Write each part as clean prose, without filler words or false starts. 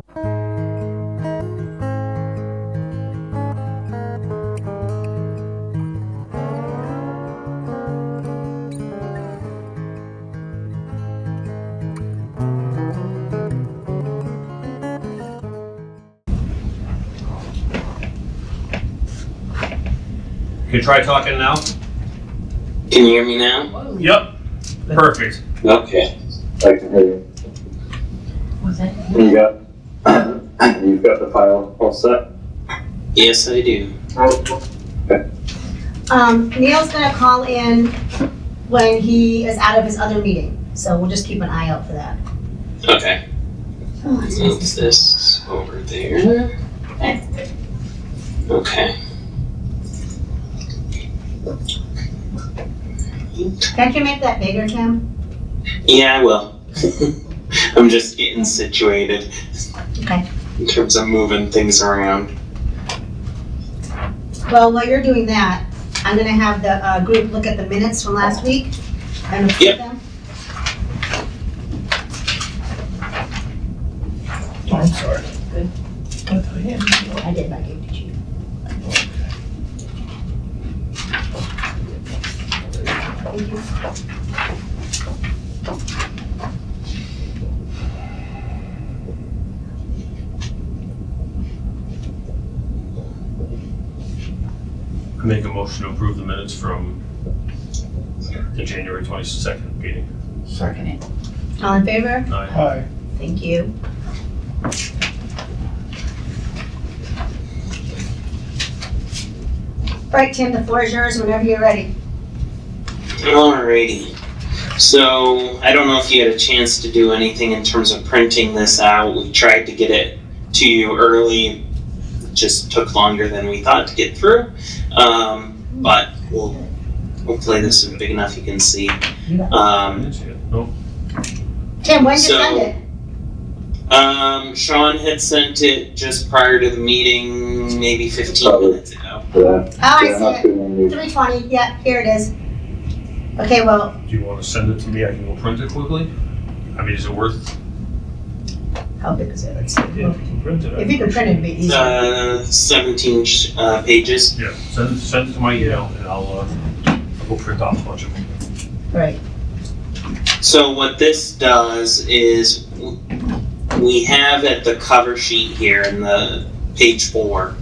You can try talking now. Can you hear me now? Yep. Perfect. Okay. I can hear you. Was that? You've got the file all set? Yes, I do. Okay. Neil's gonna call in when he is out of his other meeting, so we'll just keep an eye out for that. Okay. Oh, it's Move nice. this over there. Okay. Can't you make that bigger, Tim? Yeah, I will. I'm just getting situated Okay. in terms of moving things around. Well, while you're doing that, I'm gonna have the group look at the minutes from last week and approve Yep. them. Oh, I'm sorry. Good. What the hell? I did, I gave it to you. Thank you. I make a motion to approve the minutes from the January 22nd meeting. Second it. All in favor? Aye. Thank you. All right, Tim, the floor is yours whenever you're ready. Alrighty. So, I don't know if you had a chance to do anything in terms of printing this out. We tried to get it to you early. It just took longer than we thought to get through. But hopefully this is big enough you can see. Nope. Tim, when did you So- send it? Sean had sent it just prior to the meeting, maybe 15 Probably. minutes ago. Yeah. Oh, I Yeah, see not it. too long. 3:20, yeah, here it is. Okay, well, Do you want to send it to me? I can go print it quickly. I mean, is it worth? how big is it? Let's see. If you can print it. If you could print it, it'd be easier. 17 pages. Yeah, send it to my email and I'll go print off a bunch of them. Right. So what this does is we have at the cover sheet here in the page 4,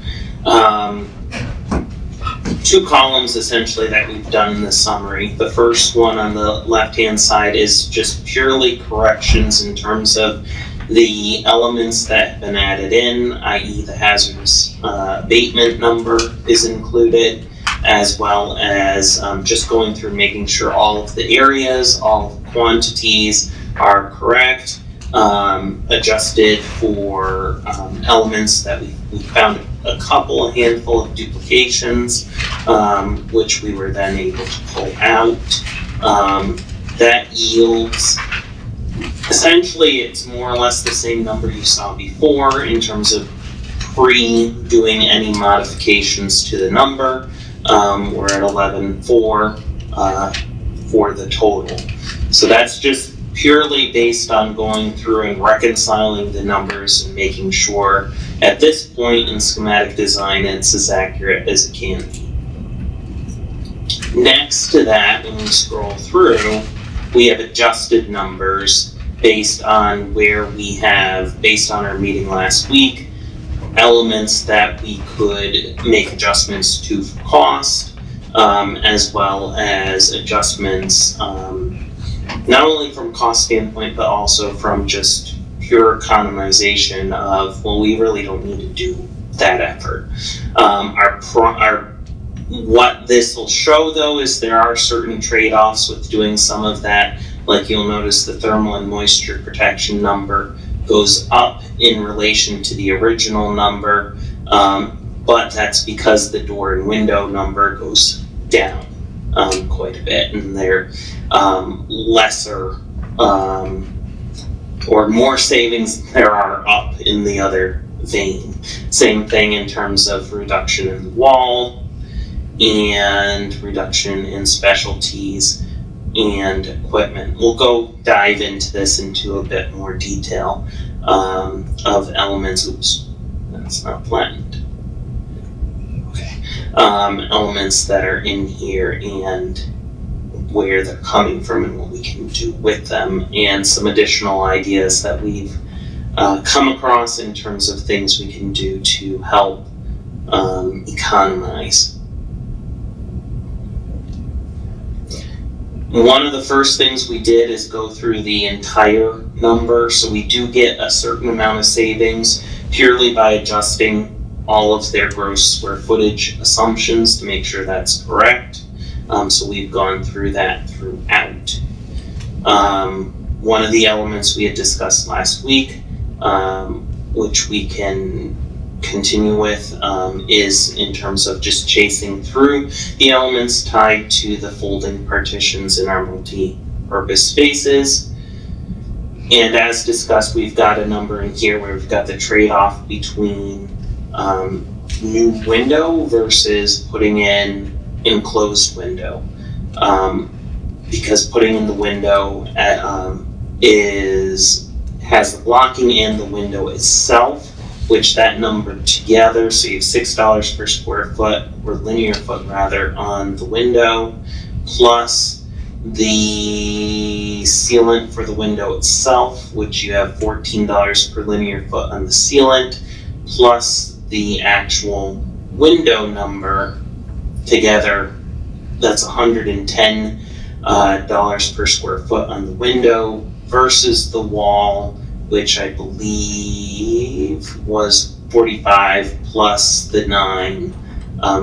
2 columns essentially that we've done in the summary. The first one on the left-hand side is just purely corrections in terms of the elements that have been added in, i.e. the hazardous abatement number is included, as well as just going through making sure all of the areas, all of the quantities are correct, adjusted for elements that we found a handful of duplications, which we were then able to pull out. That yields, essentially it's more or less the same number you saw before in terms of pre-doing any modifications to the number. We're at 11,400 for the total. So that's just purely based on going through and reconciling the numbers and making sure at this point in schematic design it's as accurate as it can be. Next to that, when we scroll through, we have adjusted numbers based on where we have, based on our meeting last week, elements that we could make adjustments to for cost, as well as adjustments not only from cost standpoint, but also from just pure economization of, well, we really don't need to do that effort. What this will show though is there are certain trade-offs with doing some of that. Like you'll notice the thermal and moisture protection number goes up in relation to the original number, but that's because the door and window number goes down quite a bit, and they're lesser or more savings than there are up in the other vein. Same thing in terms of reduction in the wall and reduction in specialties and equipment. We'll go dive into this into a bit more detail. of elements. Oops, that's not flattened. Okay. Elements that are in here and where they're coming from and what we can do with them, and some additional ideas that we've come across in terms of things we can do to help economize. One of the first things we did is go through the entire number, so we do get a certain amount of savings purely by adjusting all of their gross square footage assumptions to make sure that's correct. So we've gone through that throughout. One of the elements we had discussed last week, which we can continue with, is in terms of just chasing through the elements tied to the folding partitions in our multi-purpose spaces. And as discussed, we've got a number in here where we've got the trade-off between new window versus putting in enclosed window. Because putting in the window has the blocking and the window itself, which that number together, so you have $6 per square foot, or linear foot rather, on the window, plus the sealant for the window itself, which you have $14 per linear foot on the sealant, plus the actual window number together, that's $110 per square foot on the window versus the wall, which I believe was 45 plus the 9.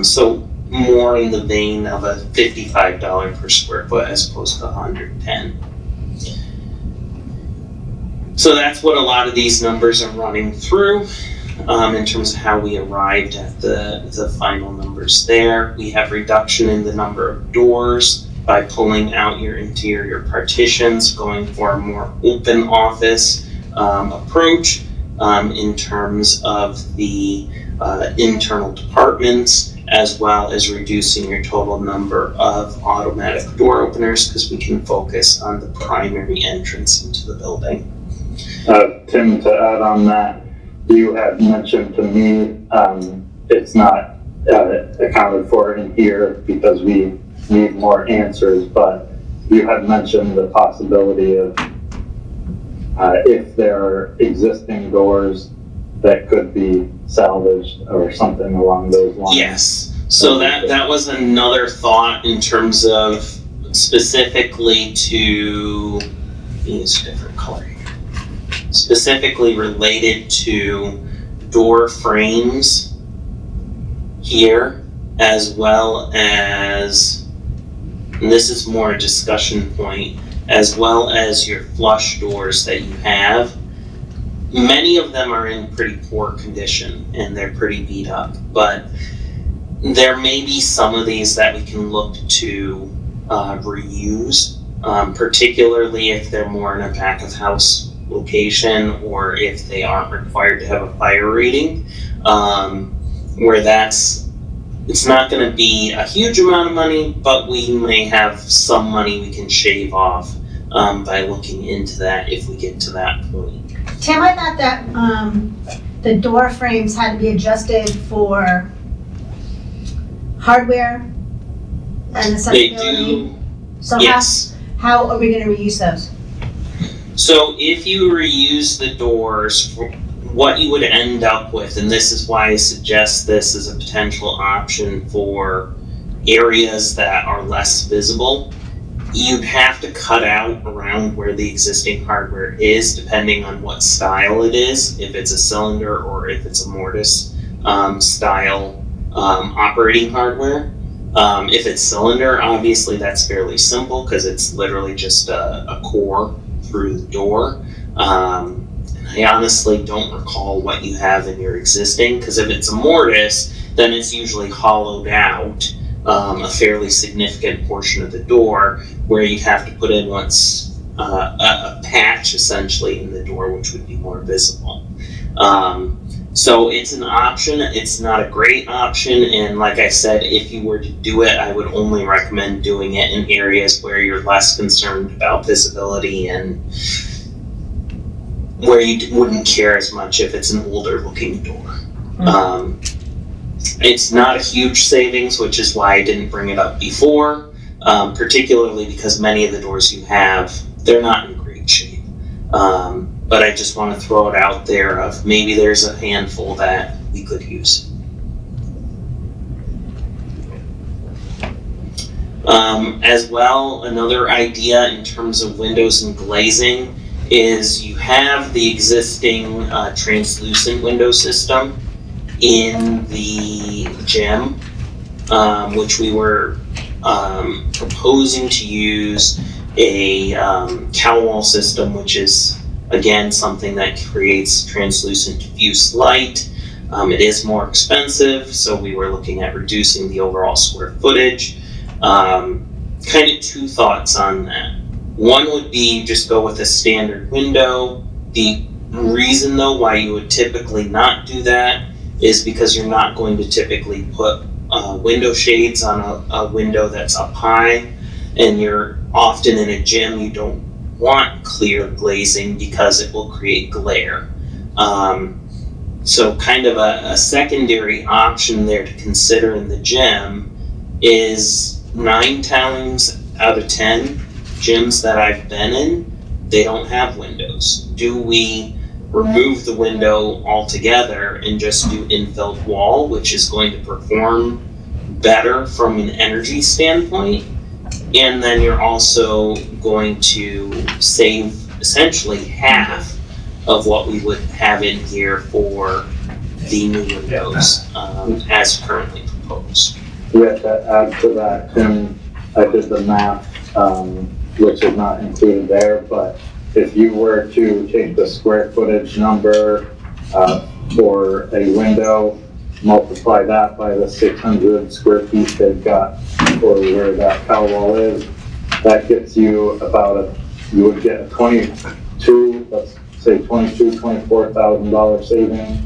So more in the vein of a $55 per square foot as opposed to 110. So that's what a lot of these numbers are running through in terms of how we arrived at the final numbers there. We have reduction in the number of doors by pulling out your interior partitions, going for a more open office approach in terms of the internal departments, as well as reducing your total number of automatic door openers because we can focus on the primary entrance into the building. Tim, to add on that, you had mentioned to me it's not accounted for in here because we need more answers, but you had mentioned the possibility of if there are existing doors that could be salvaged or something along those lines. Yes, so that was another thought in terms of specifically to, use a different color here, specifically related to door frames here, as well as, and this is more a discussion point, as well as your flush doors that you have. Many of them are in pretty poor condition and they're pretty beat up, but there may be some of these that we can look to reuse, particularly if they're more in a back of house location or if they aren't required to have a fire rating, where it's not going to be a huge amount of money, but we may have some money we can shave off by looking into that if we get to that point. Tim, I thought that the door frames had to be adjusted for hardware and accessibility. They do, So yes. how are we going to reuse those? So if you reuse the doors, what you would end up with, and this is why I suggest this as a potential option for areas that are less visible, you'd have to cut out around where the existing hardware is, depending on what style it is, if it's a cylinder or if it's a mortise style operating hardware. If it's cylinder, obviously that's fairly simple because it's literally just a core through the door. I honestly don't recall what you have in your existing, because if it's a mortise, then it's usually hollowed out a fairly significant portion of the door, where you'd have to put in a patch essentially in the door, which would be more visible. So it's an option. It's not a great option, and like I said, if you were to do it, I would only recommend doing it in areas where you're less concerned about visibility and where you wouldn't care as much if it's an older looking door. It's not a huge savings, which is why I didn't bring it up before, particularly because many of the doors you have, they're not in great shape. But I just want to throw it out there of maybe there's a handful that we could use. As well, another idea in terms of windows and glazing is you have the existing translucent window system in the gym, which we were proposing to use a cowl wall system, which is again something that creates translucent diffuse light. It is more expensive, so we were looking at reducing the overall square footage. Kind of two thoughts on that. One would be just go with a standard window. The reason though why you would typically not do that is because you're not going to typically put window shades on a window that's up high, and you're often in a gym, you don't want clear glazing because it will create glare. So kind of a secondary option there to consider in the gym is 9 times out of 10 gyms that I've been in, they don't have windows. Do we remove the window altogether and just do infilled wall, which is going to perform better from an energy standpoint? And then you're also going to save essentially half of what we would have in here for the new windows as currently proposed. Yeah, to add to that, Tim, I did the math, which is not included there, but if you were to take the square footage number for a window, multiply that by the 600 square feet they've got for where that cowl wall is, that gets you about you would get a let's say $24,000 saving.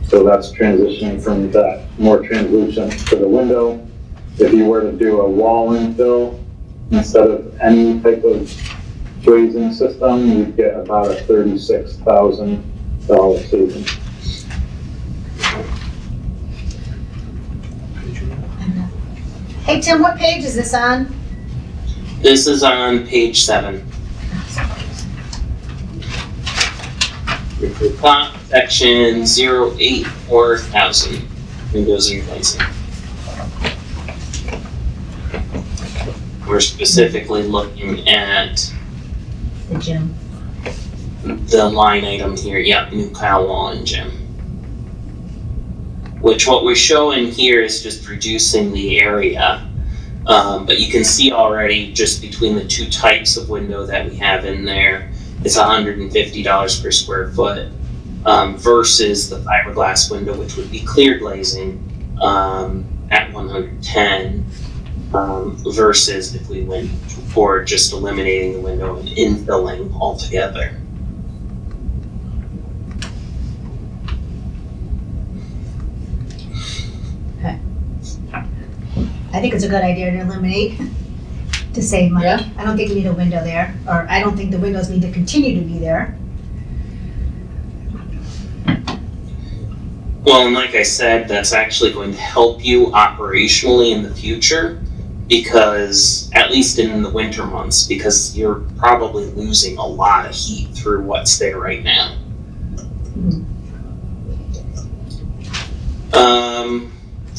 So that's transitioning from that more translucent to the window. If you were to do a wall infill instead of any type of glazing system, you'd get about a $36,000 saving. Hey Tim, what page is this on? This is on page 7. The top section 084,000 windows and glazing. We're specifically looking at The gym. the line item here, yep, new cowl wall and gym. Which what we're showing here is just reducing the area. But you can see already just between the two types of window that we have in there, it's $150 per square foot versus the fiberglass window, which would be clear glazing at $110 versus if we went for just eliminating the window and infilling altogether. I think it's a good idea to eliminate, to save money. Yeah. I don't think we need a window there, or I don't think the windows need to continue to be there. Well, and like I said, that's actually going to help you operationally in the future, because at least in the winter months, because you're probably losing a lot of heat through what's there right now.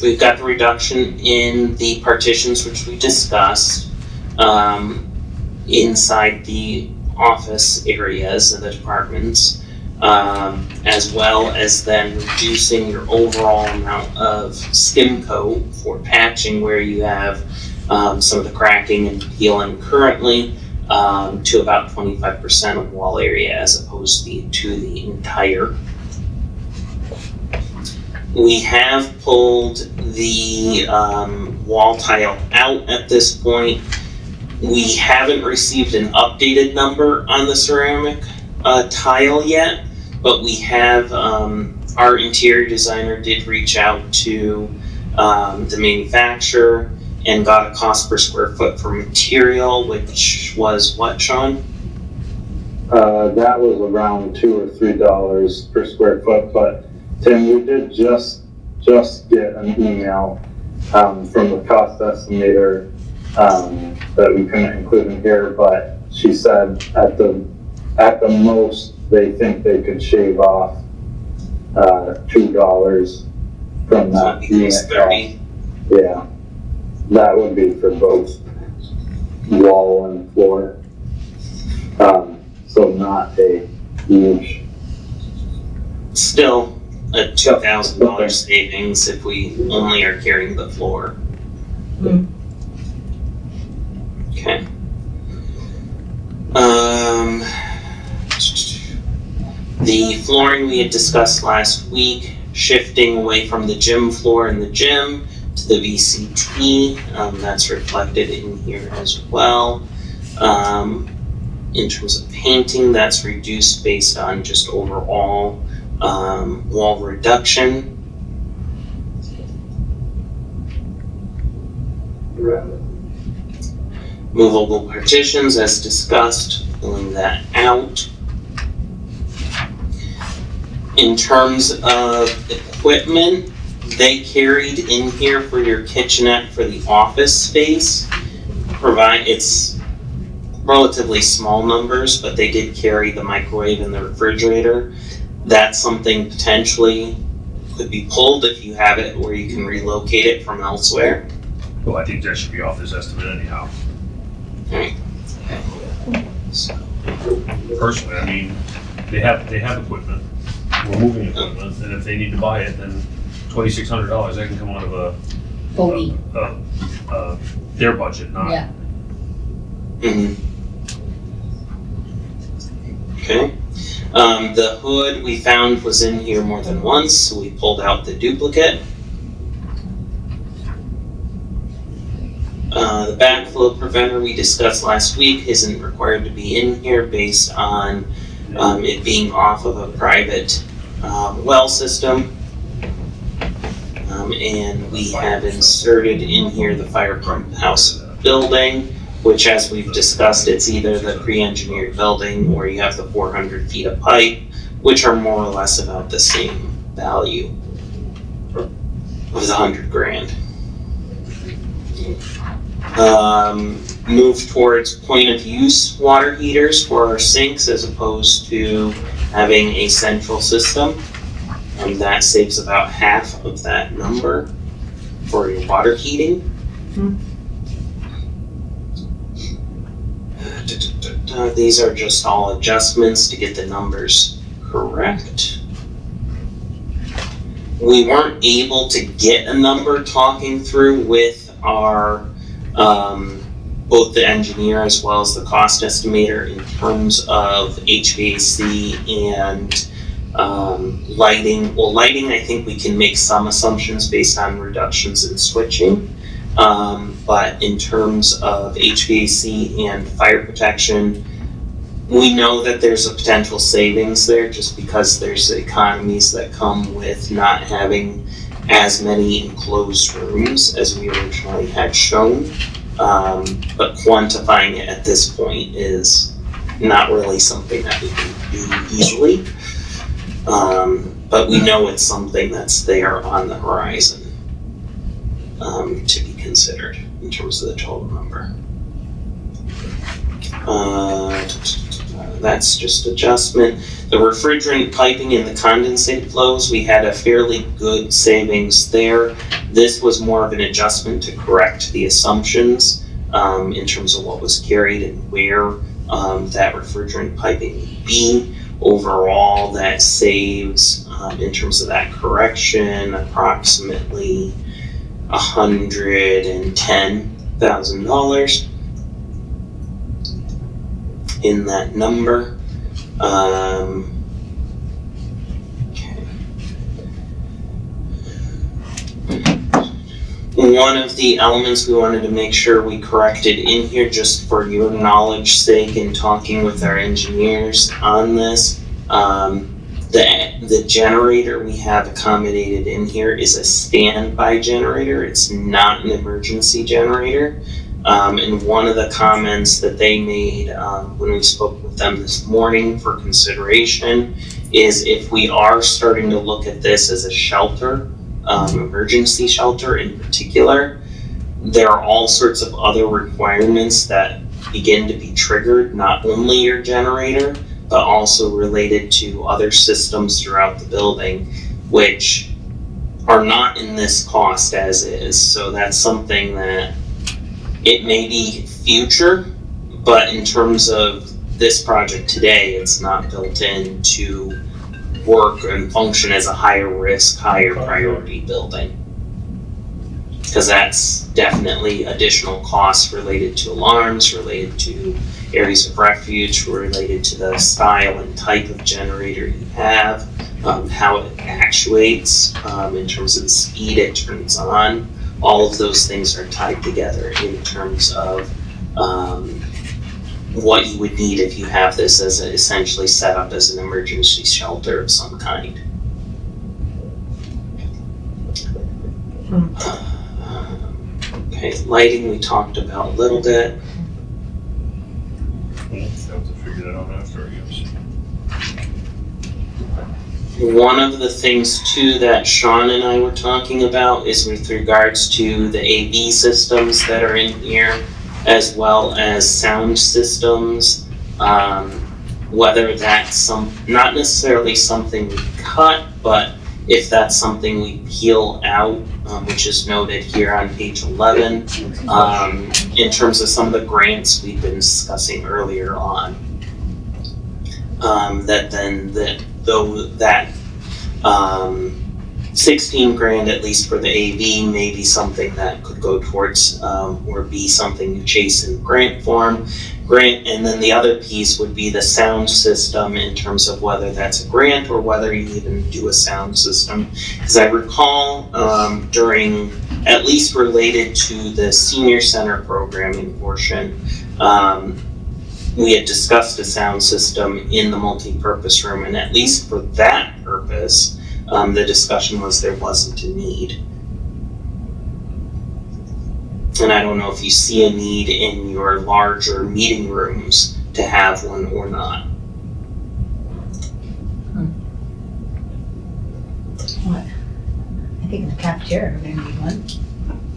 We've got the reduction in the partitions, which we discussed, inside the office areas of the departments, as well as then reducing your overall amount of skim coat for patching where you have some of the cracking and peeling currently to about 25% of wall area as opposed to the entire. We have pulled the wall tile out at this point. We haven't received an updated number on the ceramic tile yet, but we have, our interior designer did reach out to the manufacturer and got a cost per square foot for material, which was what, Sean? That was around $2 or $3 per square foot, but Tim, we did just get an email, from the cost estimator, that we couldn't include in here, but she said at the most, they think they could shave off, $2 from So that it unit becomes cost. 30. Yeah, that would be for both wall and floor. So not a huge, Still a $2,000 Okay. savings if we only are carrying the floor. Hmm. Okay. The flooring we had discussed last week, shifting away from the gym floor in the gym to the VCT, that's reflected in here as well. In terms of painting, that's reduced based on just overall wall reduction. Movable partitions, as discussed, filling that out. In terms of equipment, they carried in here for your kitchenette for the office space. It's relatively small numbers, but they did carry the microwave and the refrigerator. That's something potentially could be pulled if you have it where you can relocate it from elsewhere. Well, I think that should be off this estimate anyhow. So, Personally, I mean, they have equipment, we're moving equipment, and if they need to buy it, then $2,600, that can come out of Bodie, their budget, not. yeah. mhm. Okay. The hood we found was in here more than once, so we pulled out the duplicate. The backflow preventer we discussed last week isn't required to be in here based on it being off of a private well system. And we have inserted in here the fire pump house building, which, as we've discussed, it's either the pre-engineered building or you have the 400 feet of pipe, which are more or less about the same value of the $100,000. Move towards point of use water heaters for our sinks as opposed to having a central system. That saves about half of that number for your water heating. These are just all adjustments to get the numbers correct. We weren't able to get a number talking through with our both the engineer as well as the cost estimator in terms of HVAC and lighting. Well, lighting, I think we can make some assumptions based on reductions in switching. But in terms of HVAC and fire protection, we know that there's a potential savings there just because there's economies that come with not having as many enclosed rooms as we originally had shown. But quantifying it at this point is not really something that we can do easily. But we know it's something that's there on the horizon to be considered in terms of the total number. That's just adjustment. The refrigerant piping and the condensate flows, we had a fairly good savings there. This was more of an adjustment to correct the assumptions in terms of what was carried and where that refrigerant piping would be. Overall, that saves, in terms of that correction, approximately $110,000 in that number. One of the elements we wanted to make sure we corrected in here, just for your knowledge sake in talking with our engineers on this, the generator we have accommodated in here is a standby generator. It's not an emergency generator. And one of the comments that they made when we spoke with them this morning for consideration is if we are starting to look at this as a shelter, emergency shelter in particular, there are all sorts of other requirements that begin to be triggered, not only your generator, but also related to other systems throughout the building, which are not in this cost as is. So that's something that it may be future, but in terms of this project today, it's not built in to work and function as a higher risk, higher priority building. Because that's definitely additional costs related to alarms, related to areas of refuge, related to the style and type of generator you have, how it actuates, in terms of the speed it turns on. All of those things are tied together in terms of what you would need if you have this as essentially set up as an emergency shelter of some kind. Okay, lighting we talked about a little bit. We'll have to figure that out after, I guess. One of the things too that Sean and I were talking about is with regards to the AV systems that are in here, as well as sound systems, whether that's not necessarily something we cut, but if that's something we peel out, which is noted here on page 11, in terms of some of the grants we've been discussing earlier on. That 16 grand, at least for the AV, may be something that could go towards, or be something you chase in grant form. And then the other piece would be the sound system in terms of whether that's a grant or whether you even do a sound system. Because I recall during, at least related to the senior center programming portion, we had discussed a sound system in the multi-purpose room, and at least for that purpose, the discussion was there wasn't a need. And I don't know if you see a need in your larger meeting rooms to have one or not. What? I think in the cafeteria, we're gonna need one.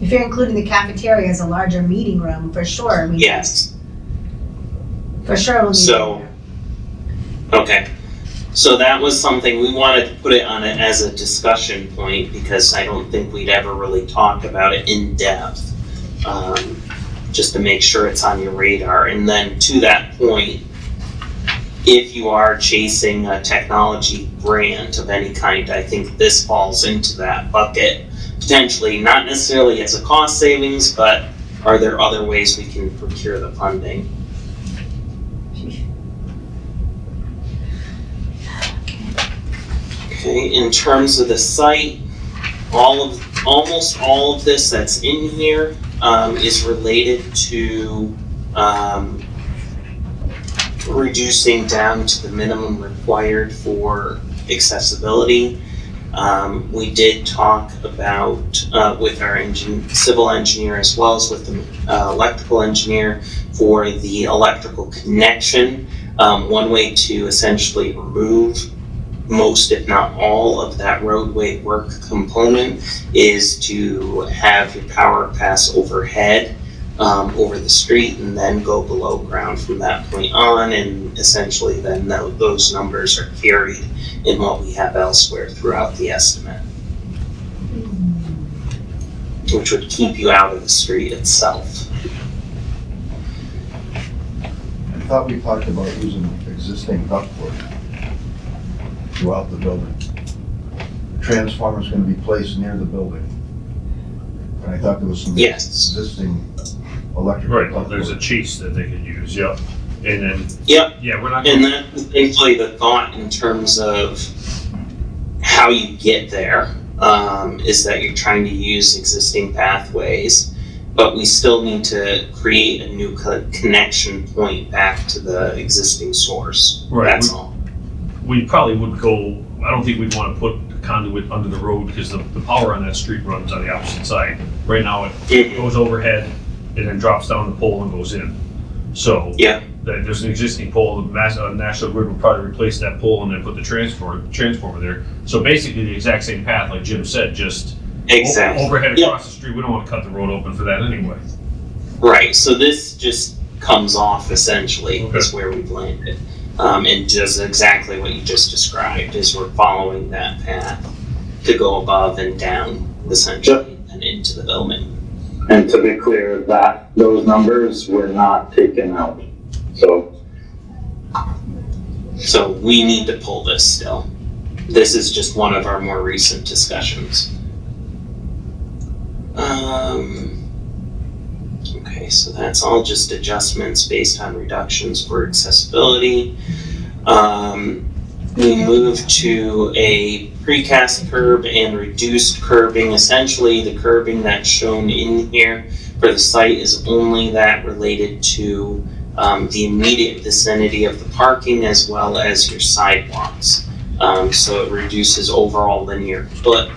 If you're including the cafeteria as a larger meeting room, for sure. Yes. For sure we'll need So- one. Okay. So that was something we wanted to put it on it as a discussion point because I don't think we'd ever really talk about it in depth. Just to make sure it's on your radar. And then to that point, if you are chasing a technology grant of any kind, I think this falls into that bucket. Potentially, not necessarily as a cost savings, but are there other ways we can procure the funding? Okay, in terms of the site, almost all of this that's in here is related to reducing down to the minimum required for accessibility. We did talk about with our civil engineer as well as with the electrical engineer for the electrical connection. One way to essentially remove most, if not all, of that roadway work component is to have your power pass overhead over the street and then go below ground from that point on, and essentially then those numbers are carried in what we have elsewhere throughout the estimate, which would keep you out of the street itself. I thought we talked about using existing ductwork throughout the building. The transformer's gonna be placed near the building. And I thought there was some Yes. existing electrical Right, ductwork. there's a chase that they could use, yep. And then, Yep. yeah, we're not And gonna, that was basically the thought in terms of how you get there, is that you're trying to use existing pathways, but we still need to create a new connection point back to the existing source. Right. That's all. we probably would go, I don't think we'd wanna put a conduit under the road, because the power on that street runs on the opposite side. Right now, it Mhm. goes overhead, and then drops down the pole and goes in. So. Yeah. There's an existing pole, National Grid will probably replace that pole and then put the transformer there. So basically the exact same path, like Jim said, just Exactly. overhead Yep. across the street. We don't want to cut the road open for that anyway. Right, so this just comes off essentially, Okay. is where we've landed. And does exactly what you just described, is we're following that path to go above and down essentially and into the building. And to be clear, those numbers were not taken out. So we need to pull this still. This is just one of our more recent discussions. Okay, so that's all just adjustments based on reductions for accessibility. We move to a precast curb and reduced curbing. Essentially, the curbing that's shown in here for the site is only that related to the immediate vicinity of the parking as well as your sidewalks. So it reduces overall linear foot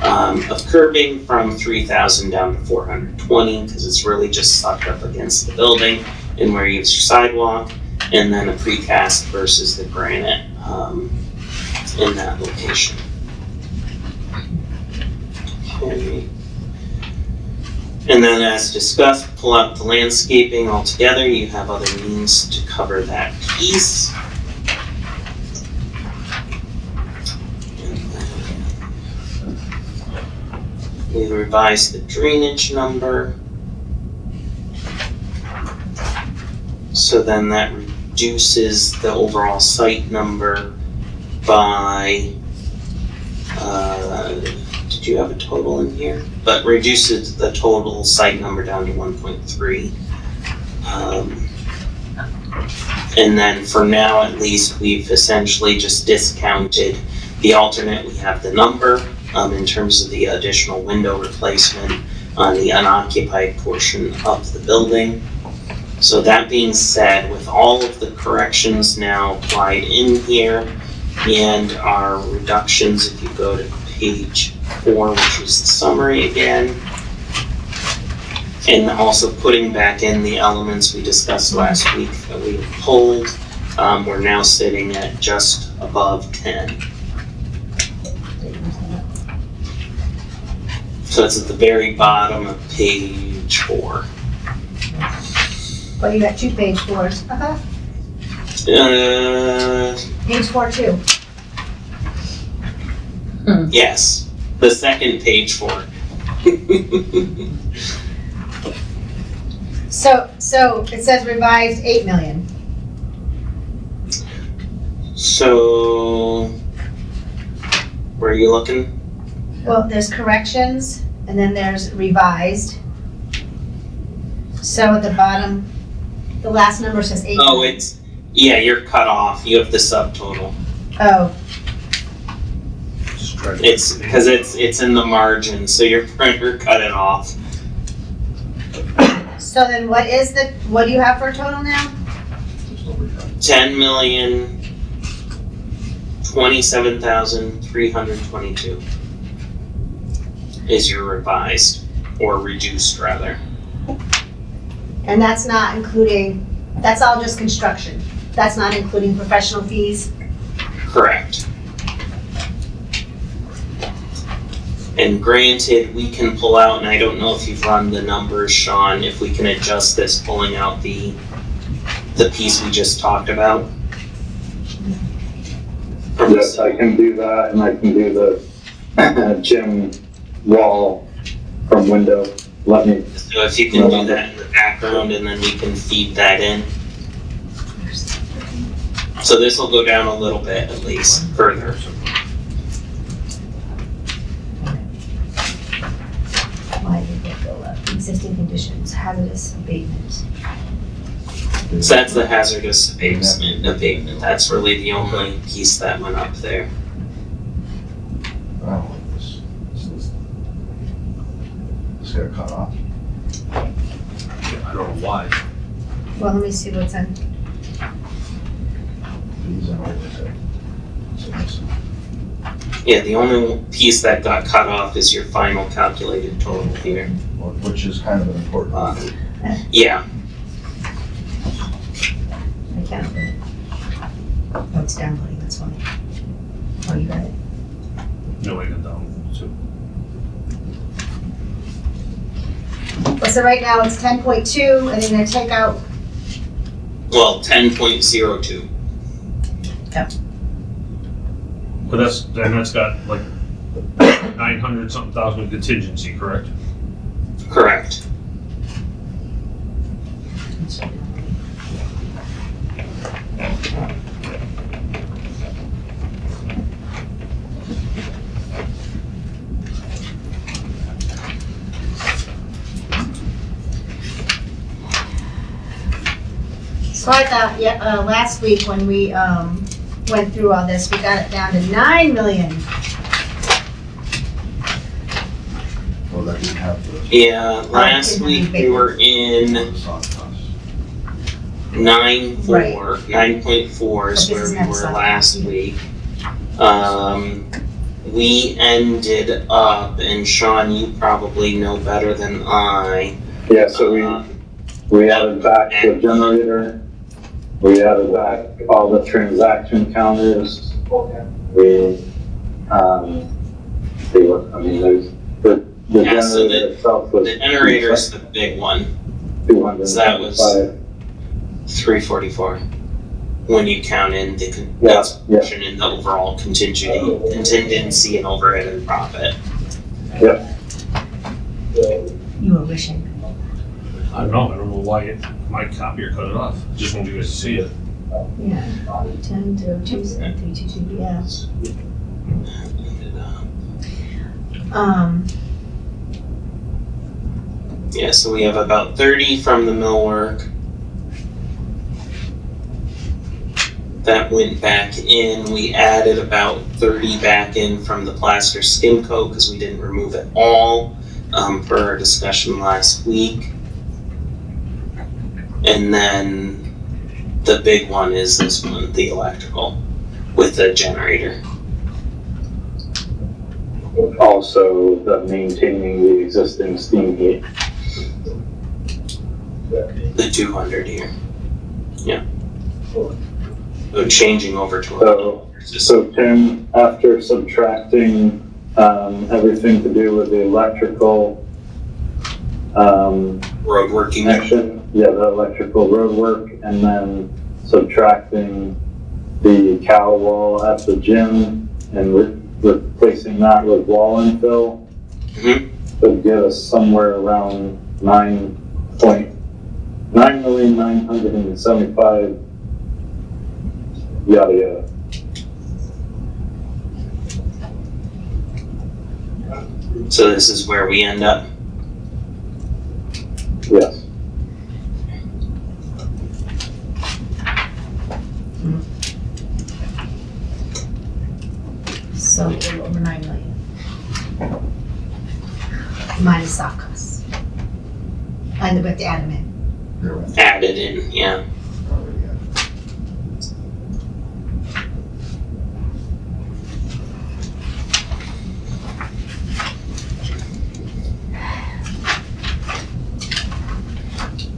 of curbing from 3,000 down to 420 because it's really just sucked up against the building and where you use your sidewalk, and then a precast versus the granite in that location. Okay. And then as discussed, pull out the landscaping altogether. You have other means to cover that piece. And then we revised the drainage number. So then that reduces the overall site number by, did you have a total in here? But reduces the total site number down to 1.3. And then for now, at least, we've essentially just discounted the alternate. We have the number in terms of the additional window replacement on the unoccupied portion of the building. So that being said, with all of the corrections now applied in here and our reductions, if you go to page 4, which is the summary again, and also putting back in the elements we discussed last week that we pulled, we're now sitting at just above 10. So it's at the very bottom of page 4. Well, you got 2 page 4s. Page 4 too. Yes, the second page 4. So it says revised 8 million. So, where are you looking? Well, there's corrections and then there's revised. So at the bottom, the last number says 8 Oh, million. yeah, you're cut off. You have the subtotal. Oh, Just try to. It's because it's in the margin, so your printer cut it off. so then what do you have for a total now? 10,027,322 is your revised, or reduced rather. And that's not including, that's all just construction. That's not including professional fees. Correct. And granted, we can pull out, and I don't know if you've run the numbers, Sean, if we can adjust this, pulling out the piece we just talked about. Yes, I can do that, and I can do the gym wall from window. Let me, So if you can do that in the background, and then we can feed that in. So this will go down a little bit at least, further. Why did it go up? Existing conditions, hazardous abatement. So that's the hazardous abatement. That's really the only piece that went up there. I don't like this. This got cut off. I don't know why. Well, let me see what's in. These and oversight. So this- Yeah, the only piece that got cut off is your final calculated total here. Which is kind of an important. Yeah, I can't open it. Oh, it's downloading, that's why. Oh, you got it? No, I got down, so. Well, so right now it's 10.2, and then you're gonna take out, well, 10.02. But that's got like 900 something thousand in contingency, correct? Correct. so I thought, last week when we, went through all this, we got it down to 9 million. Well, that didn't have the Yeah, last week we were in soft costs. 9.4 is But this where doesn't we have were soft last copy. week. We ended up, and Sean, you probably know better than I. Yeah, so we added back the generator, we added back all the transaction counters. We, see what, I mean, there's, the Yeah, so generator itself was. The generator's the big one, 275. so that was 344. When you count in the Yeah, yeah. portion in the overall contingency and overhead and profit. You were wishing. I don't know why my copier cut it off, just wanted you guys to see it. Yeah, 10.02.322, yeah. Yeah, so we have about 30 from the millwork. That went back in. We added about 30 back in from the plaster skim coat because we didn't remove it all per our discussion last week. And then the big one is this one, the electrical with the generator. Also, the maintaining the existing steam heat. The 200 here. Yeah. So changing over to So Tim, after subtracting, everything to do with the electrical, roadworking. connection, the electrical roadwork, and then subtracting the cow wall at the gym and replacing that with wall infill, would get us somewhere around 9,975,000, yada yada. So this is where we end up. Yes. So a little over 9 million. Minus soft costs. And we have to add them in. They're in, Added in, yeah. already added.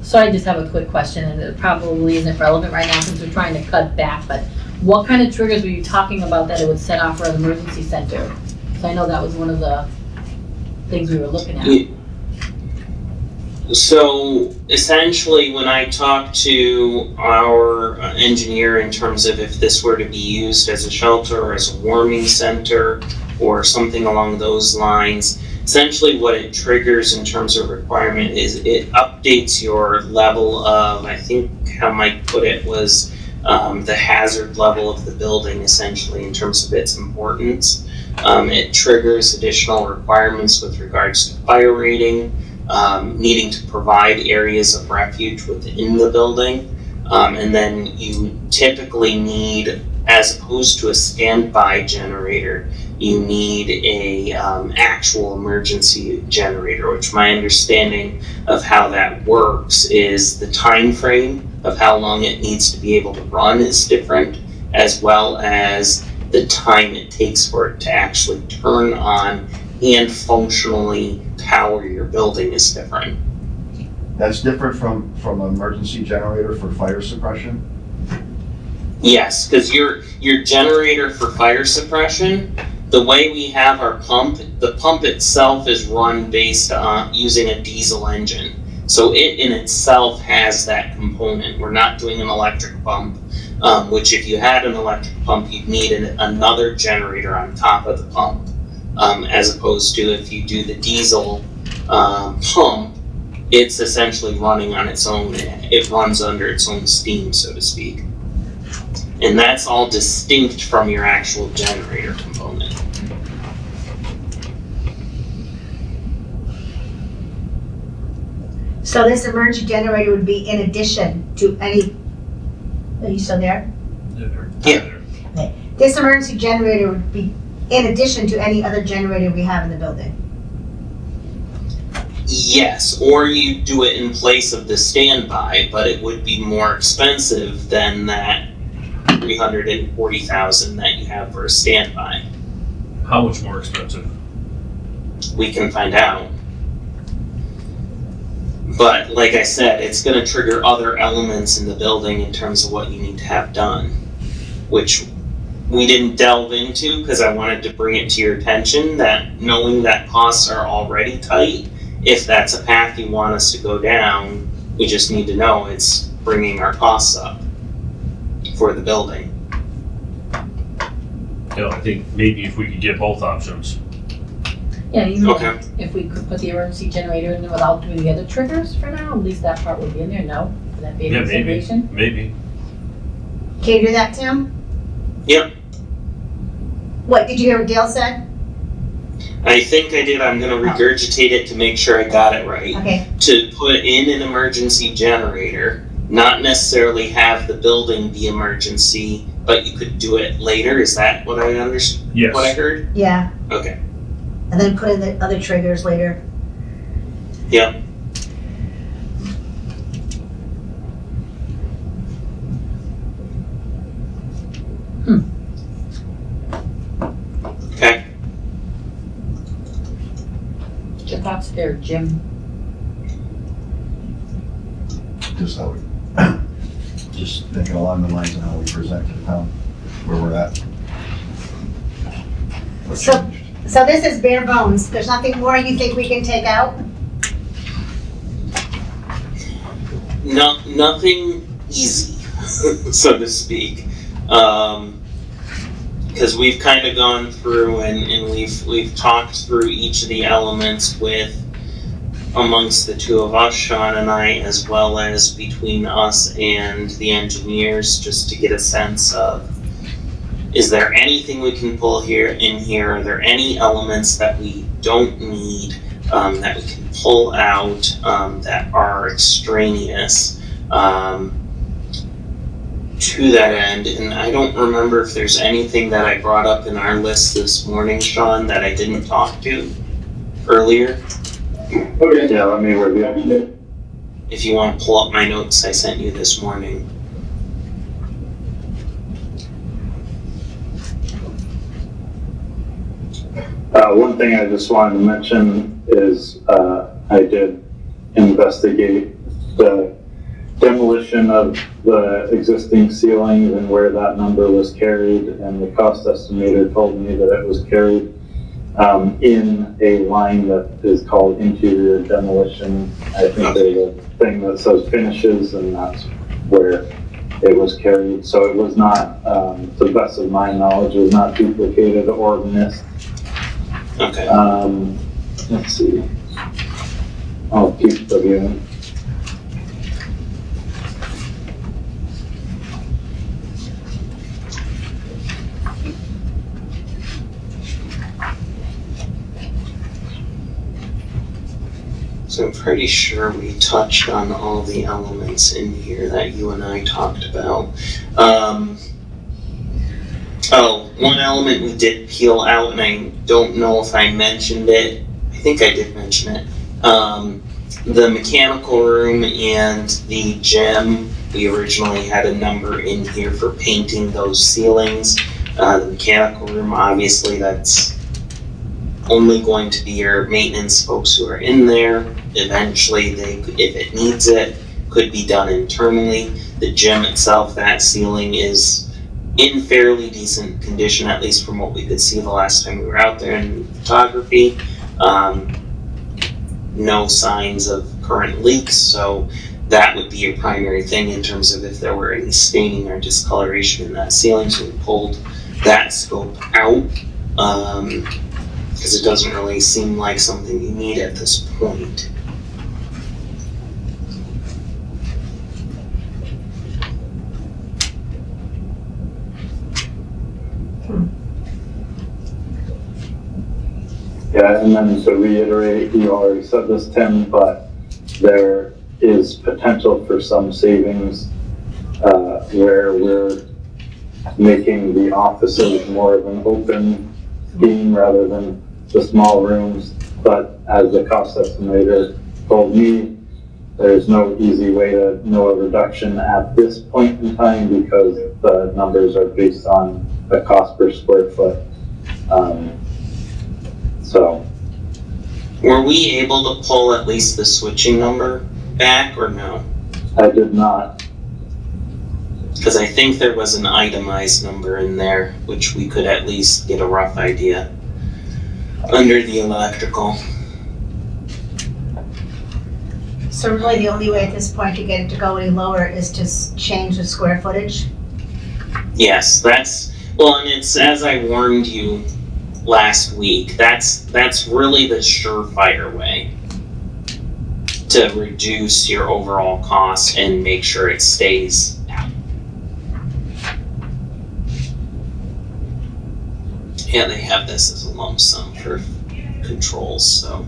So I just have a quick question, and it probably isn't relevant right now since we're trying to cut back, but what kind of triggers were you talking about that it would set off for an emergency center? So I know that was one of the things we were looking at. So essentially, when I talked to our engineer in terms of if this were to be used as a shelter or as a warming center or something along those lines, essentially what it triggers in terms of requirement is it updates your level of, I think how Mike put it was, the hazard level of the building essentially in terms of its importance. It triggers additional requirements with regards to fire rating, needing to provide areas of refuge within the building. And then you typically need, as opposed to a standby generator, you need a actual emergency generator, which my understanding of how that works is the time frame of how long it needs to be able to run is different, as well as the time it takes for it to actually turn on and functionally power your building is different. That's different from an emergency generator for fire suppression? Yes, because your generator for fire suppression, the way we have our pump, the pump itself is run based on using a diesel engine. So it in itself has that component. We're not doing an electric pump, which if you had an electric pump, you'd need another generator on top of the pump, as opposed to if you do the diesel pump, it's essentially running on its own. It runs under its own steam, so to speak. And that's all distinct from your actual generator component. So this emergency generator would be in addition to any, are you still there? Yeah. This emergency generator would be in addition to any other generator we have in the building? Yes, or you do it in place of the standby, but it would be more expensive than that $340,000 that you have for a standby. How much more expensive? We can find out. But like I said, it's going to trigger other elements in the building in terms of what you need to have done, which we didn't delve into because I wanted to bring it to your attention that knowing that costs are already tight, if that's a path you want us to go down, we just need to know it's bringing our costs up for the building. Yeah, I think maybe if we could get both options. Yeah, even Okay. if we could put the emergency generator in there without doing the other triggers for now, at least that part would be in there, no? Would that be a Yeah, maybe, consideration? maybe. Can you do that, Tim? Yep. What, did you hear what Dale said? I think I did. I'm going to regurgitate it to make sure I got it right. Okay, To put in an emergency generator, not necessarily have the building be emergency, but you could do it later. Is that what I understood? Yes. What I heard? yeah, Okay. and then put in the other triggers later. Yep. Okay. What's your thoughts there, Jim? Just how we, just thinking along the lines of how we present to the town, where we're at. What So- changed? So this is bare bones, there's nothing more you think we can take out? No, nothing easy, so to speak. Because we've kind of gone through and we've talked through each of the elements with amongst the two of us, Sean and I, as well as between us and the engineers, just to get a sense of, is there anything we can pull in here? Are there any elements that we don't need, that we can pull out, that are extraneous, to that end? And I don't remember if there's anything that I brought up in our list this morning, Sean, that I didn't talk to earlier. Okay, yeah, let me review it. If you want to pull up my notes I sent you this morning. One thing I just wanted to mention is, I did investigate the demolition of the existing ceilings and where that number was carried, and the cost estimator told me that it was carried in a line that is called interior demolition. I think there's a thing that says finishes, and that's where it was carried. So it was not, to the best of my knowledge, it was not duplicated or missed. Okay. Let's see. I'll keep reviewing. So I'm pretty sure we touched on all the elements in here that you and I talked about. One element we did peel out, and I don't know if I mentioned it. I think I did mention it. The mechanical room and the gym, we originally had a number in here for painting those ceilings. The mechanical room, obviously, that's only going to be your maintenance folks who are in there. Eventually, if it needs it, could be done internally. The gym itself, that ceiling is in fairly decent condition, at least from what we could see the last time we were out there in photography. No signs of current leaks, so that would be your primary thing in terms of if there were any staining or discoloration in that ceiling. So we pulled that scope out, because it doesn't really seem like something you need at this point. Yeah, and then to reiterate, you already said this, Tim, but there is potential for some savings where we're making the offices more of an open scheme rather than the small rooms. But as the cost estimator told me, there's no easy way to know a reduction at this point in time because the numbers are based on the cost per square foot. So, Were we able to pull at least the switching number back or no? I did not. Because I think there was an itemized number in there, which we could at least get a rough idea under the electrical. So really the only way at this point to get it to go any lower is to change the square footage? Yes, well, and it's as I warned you last week, that's really the surefire way to reduce your overall cost and make sure it stays down. Yeah, they have this as a lump sum for controls, so.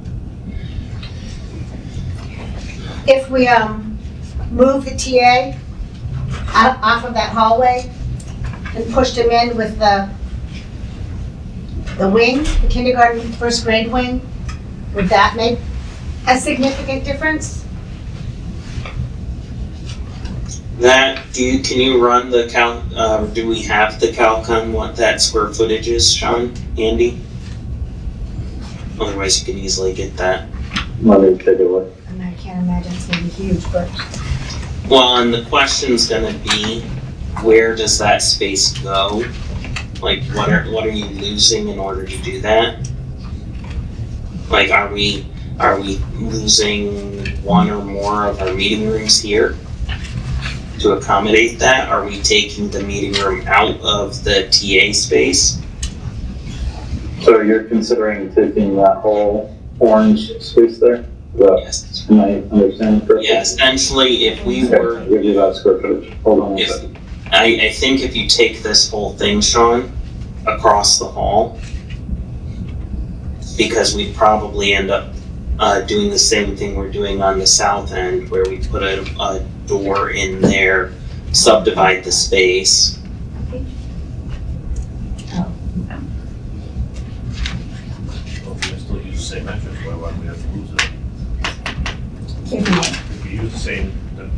If we move the TA off of that hallway and pushed him in with the wing, the kindergarten first grade wing, would that make a significant difference? Can you run the do we have the calc on what that square footage is, Sean, Andy? Otherwise you can easily get that. Let me take a look. And I can't imagine it's gonna be huge, but Well, and the question's gonna be, where does that space go? Like, what are you losing in order to do that? Like, are we losing one or more of our meeting rooms here to accommodate that? Are we taking the meeting room out of the TA space? So you're considering taking that whole orange space there? Yes. Am I understanding correctly? Yeah, essentially, if we Okay, were, I'll give you that square footage. Hold on a If- second. I think if you take this whole thing, Sean, across the hall, because we'd probably end up doing the same thing we're doing on the south end, where we put a door in there, subdivide the space. Well, if we still use the same entrance, why would we have to lose it? If we use the same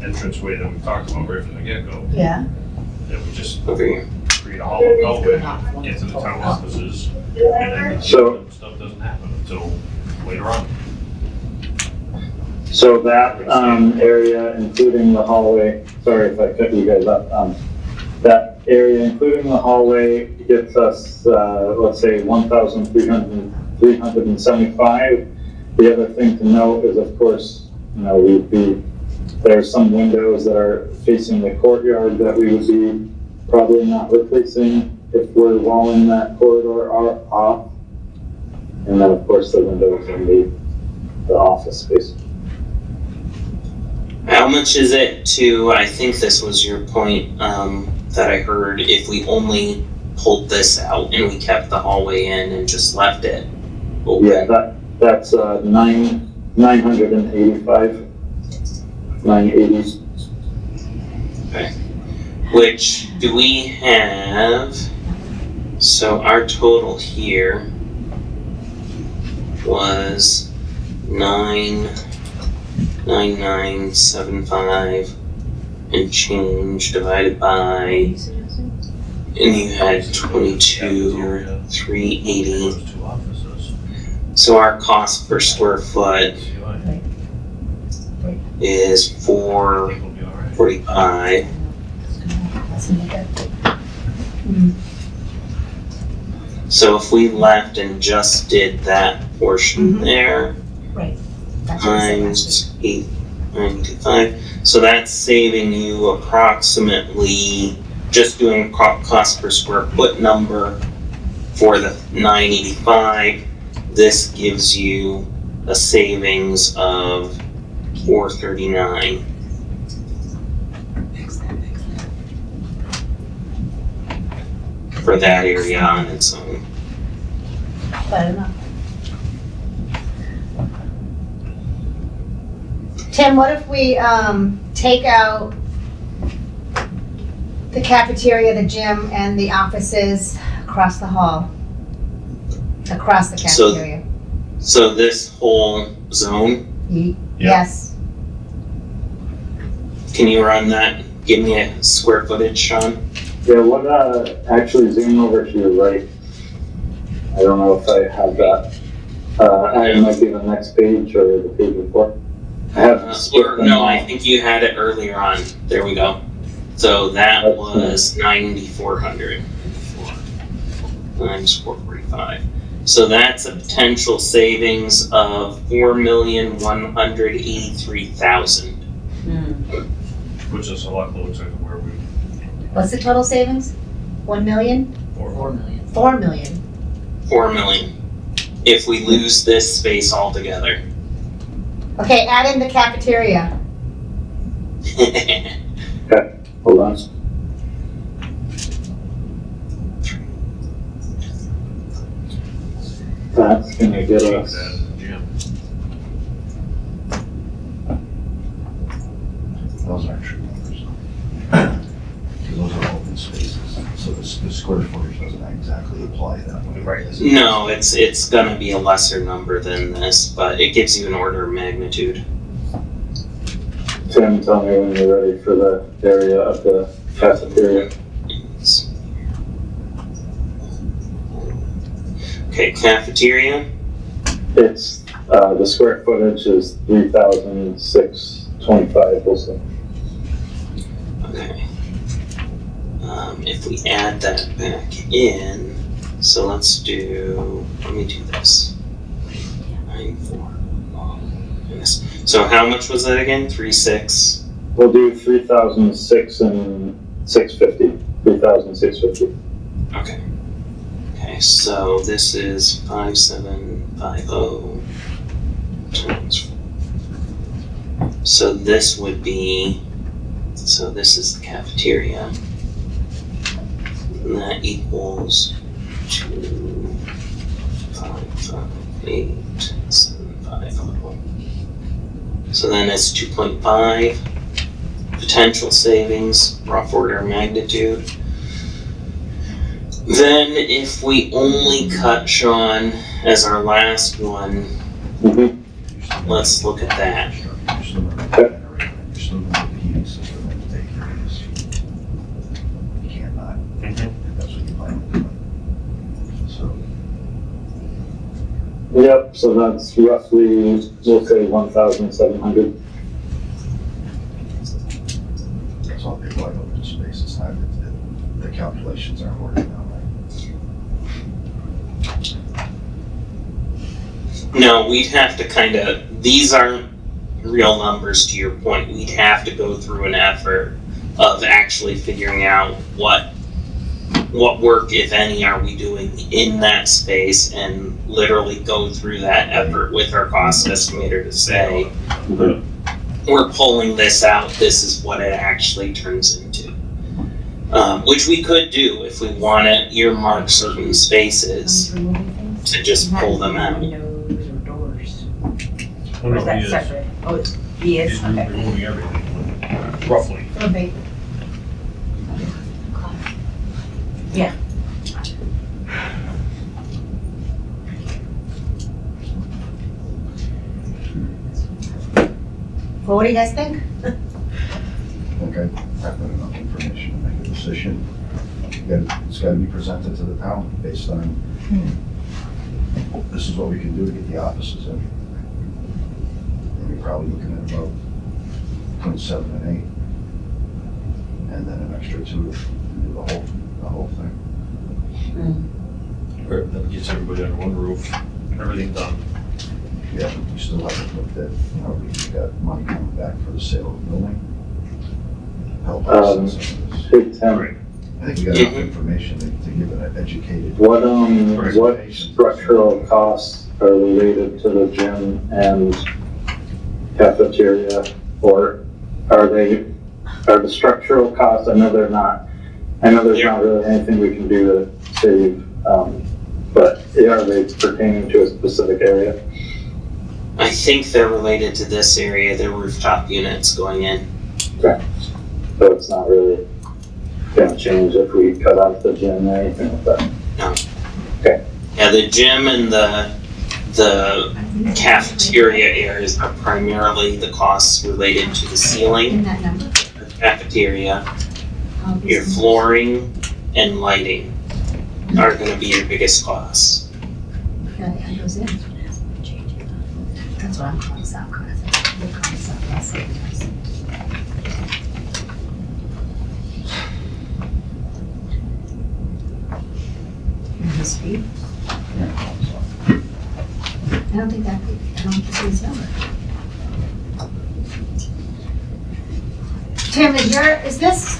entranceway that we talked about right from the get-go, yeah. then we just Over here. create a hallway, get to the town offices, and then the So- stuff doesn't happen until later on. So that area, including the hallway, sorry if I cut you guys up, that area, including the hallway, gets us, let's say, 1,375. The other thing to note is, of course, there are some windows that are facing the courtyard that we would be probably not replacing if we're walling that corridor off. And then, of course, the windows in the office space. How much is it to, I think this was your point, that I heard, if we only pulled this out and we kept the hallway in and just left it open? Yeah, that's 985, 980. Which, do we have, so our total here was 99975 and change divided by, and you had 22, 380. Those two offices. So our cost per square foot is $445. So if we left and just did that portion there, That's what I said last week. times 8.95, so that's saving you approximately, just doing cost per square foot number for the 985, this gives you a savings of $439. For that area on its own. Fair enough. Tim, what if we, take out the cafeteria, the gym, and the offices across the hall? Across the So- cafeteria? So this whole zone, Yes. can you run that? Give me a square footage, Sean? Yeah, what, actually zoom over to your right. I don't know if I have that. It might be the next page or the page before. I have. Or, no, I think you had it earlier on. There we go. So that was 9,400 times 445. So that's a potential savings of 4,183,000. Which is a lot closer to where we What's the total savings? 1 million? were. 4 million. 4 million. 4 million. If we lose this space altogether. Okay, add in the cafeteria. Hold on. That's gonna get us, Gym. Those aren't true numbers. Because those are open spaces, so the square footage doesn't exactly apply that way. Right. as it- No, it's gonna be a lesser number than this, but it gives you an order of magnitude. Tim, tell me when you're ready for the area of the cafeteria. Okay, cafeteria, It's, the square footage is 3,625, we'll say. okay. If we add that back in, so let me do this. 94. Goodness. So how much was that again? 3,600? We'll do 3,006 and 650, 3,650. Okay. Okay, so this is 5,750 times 4. So this would be, so this is the cafeteria. And that equals 2,558,750. So then it's 2.5 potential savings, rough order of magnitude. Then if we only cut Sean as our last one, let's look at that. You're still gonna get a generator, you're still gonna get the heating system and the daycare is. You can't not, if that's what you plan on doing. So, Yep, so that's roughly, we'll say 1,700. that's all they're going over the space, it's not, the calculations aren't working out right. No, we'd have to these aren't real numbers to your point. We'd have to go through an effort of actually figuring out what work, if any, are we doing in that space and literally go through that effort with our cost estimator to say, we're pulling this out, this is what it actually turns into. Which we could do if we want to earmark certain spaces to just pull them out. Windows or doors? Well, Or no, is that he is. separate? Oh, it's, he is, He's okay. removing everything, roughly. Okay. Yeah. Well, what do you guys think? Okay, I've got enough information to make a decision. It's gotta be presented to the town based on this is what we can do to get the offices in. And you're probably looking at about between 7 and 8. And then an extra 2 to do the whole thing. Or that gets everybody under one roof, everything done. Yeah, but we still haven't looked at, we've got money coming back for the sale of the building. Help us in some of this. Hey, Tim, I think we got enough information to give an educated. what structural costs are related to the gym and cafeteria? Or are the structural costs, I know there's not really anything we can do to save, but are they pertaining to a specific area? I think they're related to this area, the rooftop units going in. So it's not really gonna change if we cut out the gym or anything like that? Yeah, the gym and the cafeteria areas are primarily the costs related to the ceiling, In that number. the cafeteria, your flooring, and lighting are gonna be your biggest costs. That's what I'm calling sound costs. We're calling sound costs. And his feet? I don't think this is his number. Tim, is this,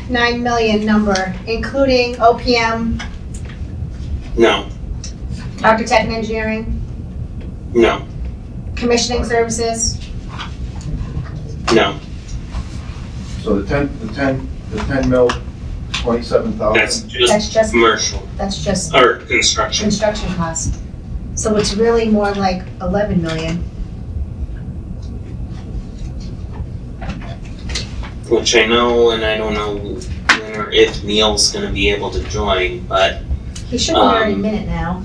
9 million number including OPM, No, architect and engineering, no, commissioning services? no, So the 10 mil, 27,000. that's just That's just, commercial, that's just or construction. construction cost. So it's really more like 11 million. Which I know, and I don't know when or if Neil's gonna be able to join, but He should be here any minute now.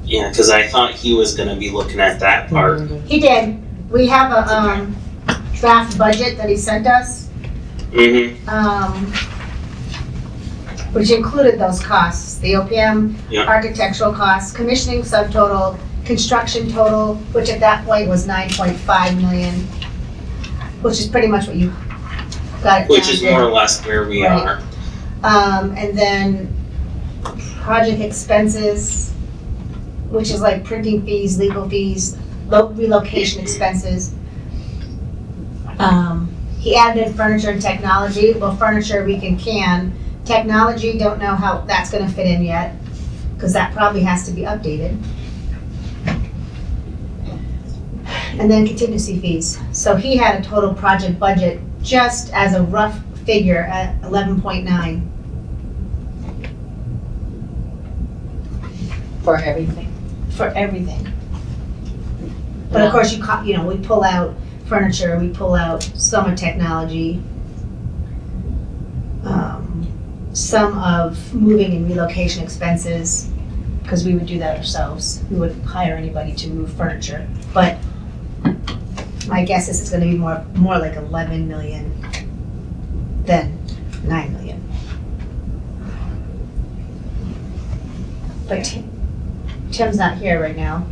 yeah, cause I thought he was gonna be looking at that part. He did. We have a, draft budget that he sent us, Mm-hmm, which included those costs, the OPM, Yeah. architectural costs, commissioning subtotal, construction total, which at that point was 9.5 million, which is pretty much what you got it which down is to. more or less where we Right. are. And then project expenses, which is like printing fees, legal fees, relocation expenses. He added in furniture and technology. Well, furniture we can. Technology, don't know how that's gonna fit in yet, because that probably has to be updated. And then contingency fees. So he had a total project budget, just as a rough figure, at 11.9. For everything. For everything. But of course, we pull out furniture, we pull out some of technology, some of moving and relocation expenses, because we would do that ourselves. We wouldn't hire anybody to move furniture. But my guess is it's gonna be more like 11 million than 9 million. But Tim's not here right now,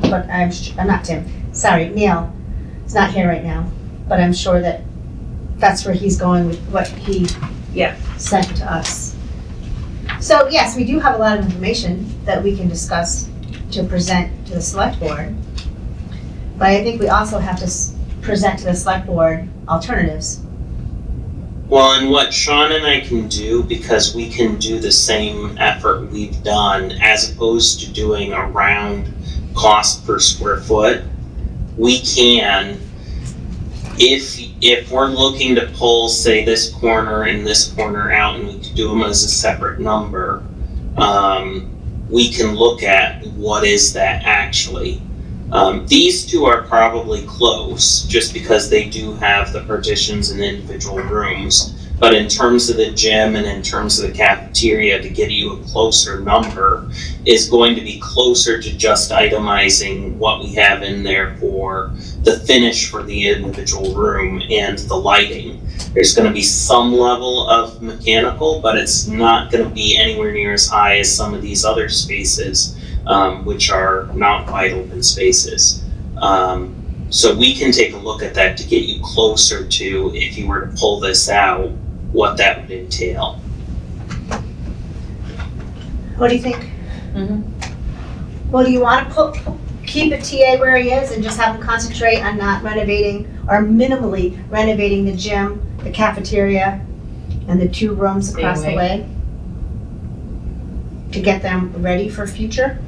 but I'm not Tim, sorry, Neil is not here right now, but I'm sure that that's where he's going with what he sent to us. So yes, we do have a lot of information that we can discuss to present to the select board. But I think we also have to present to the select board alternatives. Well, and what Sean and I can do, because we can do the same effort we've done, as opposed to doing a round cost per square foot, we can, if we're looking to pull, say, this corner and this corner out, and we could do them as a separate number, we can look at what is that actually. These two are probably close, just because they do have the partitions and individual rooms. But in terms of the gym and in terms of the cafeteria, to get you a closer number is going to be closer to just itemizing what we have in there for the finish for the individual room and the lighting. There's going to be some level of mechanical, but it's not going to be anywhere near as high as some of these other spaces which are not wide open spaces. So we can take a look at that to get you closer to, if you were to pull this out, what that would entail. What do you think? Mhm. Well, do you want to keep a TA where he is and just have him concentrate on not renovating or minimally renovating the gym, the cafeteria, and the 2 rooms across the way? To get them ready for future?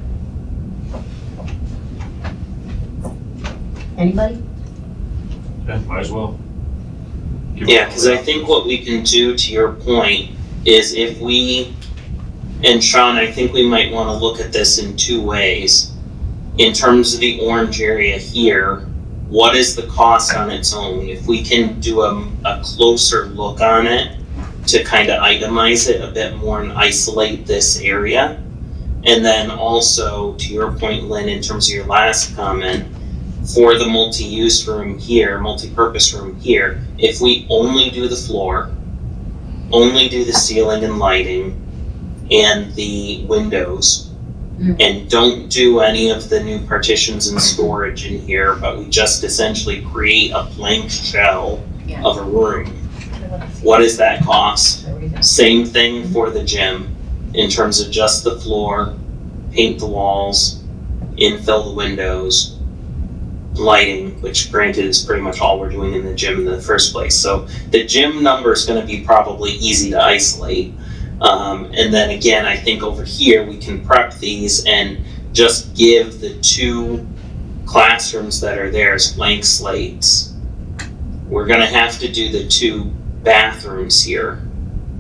Anybody? Yeah, might as well. Yeah, because I think what we can do, to your point, is if we, and Sean, I think we might want to look at this in 2 ways. In terms of the orange area here, what is the cost on its own? If we can do a closer look on it to kind of itemize it a bit more and isolate this area. And then also, to your point, Lynn, in terms of your last comment, for the multi-use room here, multi-purpose room here, if we only do the floor, only do the ceiling and lighting and the windows, and don't do any of the new partitions and storage in here, but we just essentially create a blank shell of a room, what does that cost? Same thing for the gym, in terms of just the floor, paint the walls, infill the windows, lighting, which granted is pretty much all we're doing in the gym in the first place. So the gym number is going to be probably easy to isolate. And then again, I think over here we can prep these and just give the 2 classrooms that are there as blank slates. We're going to have to do the 2 bathrooms here,